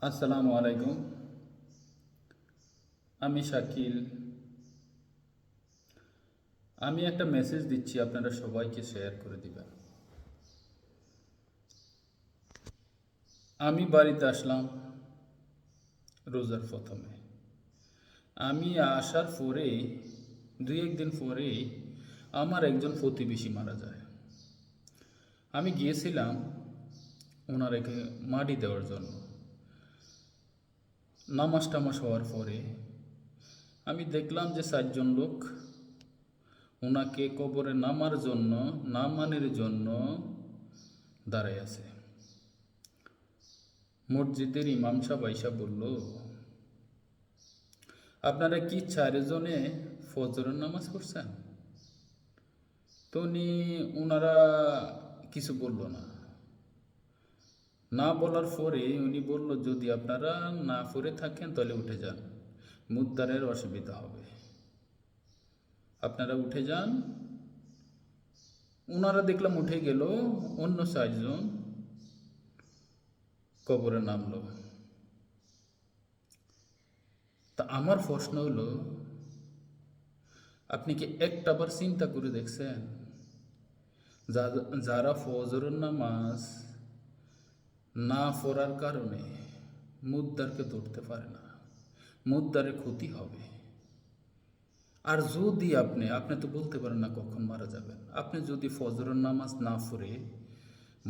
আসসালামু আলাইকুম। আমি শাকিল। আমি একটা মেসেজ দিচ্ছি, আপনারা সবাইকে শেয়ার করে দিবেন। আমি বাড়িতে আসলাম রোজার প্রথমে। আমি আসার পরেই দুই একদিন পরেই আমার একজন প্রতিবেশী মারা যায়। আমি গিয়েছিলাম ওনারকে মাটি দেওয়ার জন্য। নামাজ টামাজ হওয়ার পরে আমি দেখলাম যে 4জন লোক ওনাকে কবরে নামানোর জন্য দাঁড়ায় আছে। মসজিদের ইমাম সাহেব আইসা বলল, আপনারা কি 4জনে ফজরের নামাজ পড়ছেন? তো ওনারা কিছু বলল না। না বলার পরে উনি বলল, যদি আপনারা না পড়ে থাকেন তাহলে উঠে যান, মুদ্দারের অসুবিধা হবে, আপনারা উঠে যান। ওনারা দেখলাম উঠে গেল, অন্য 4জন কবরে নামলো। তা আমার প্রশ্ন হলো, আপনি কি একটাবার চিন্তা করে দেখছেন যারা ফজরের নামাজ না পড়ার কারণে মুদ্দারকে ধরতে পারে না, মুদ্দারে ক্ষতি হবে? আর যদি আপনি তো বলতে পারেন না কখন মারা যাবেন, আপনি যদি ফজরের নামাজ না পড়ে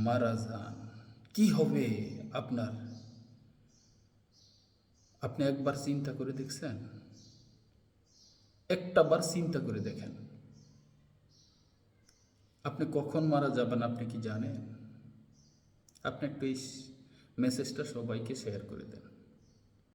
মারা যান, কি হবে আপনার? আপনি একবার চিন্তা করে দেখছেন? একটাবার চিন্তা করে দেখেন, আপনি কখন মারা যাবেন আপনি কি জানেন? আপনি একটু এই মেসেজটা সবাইকে শেয়ার করে দেন।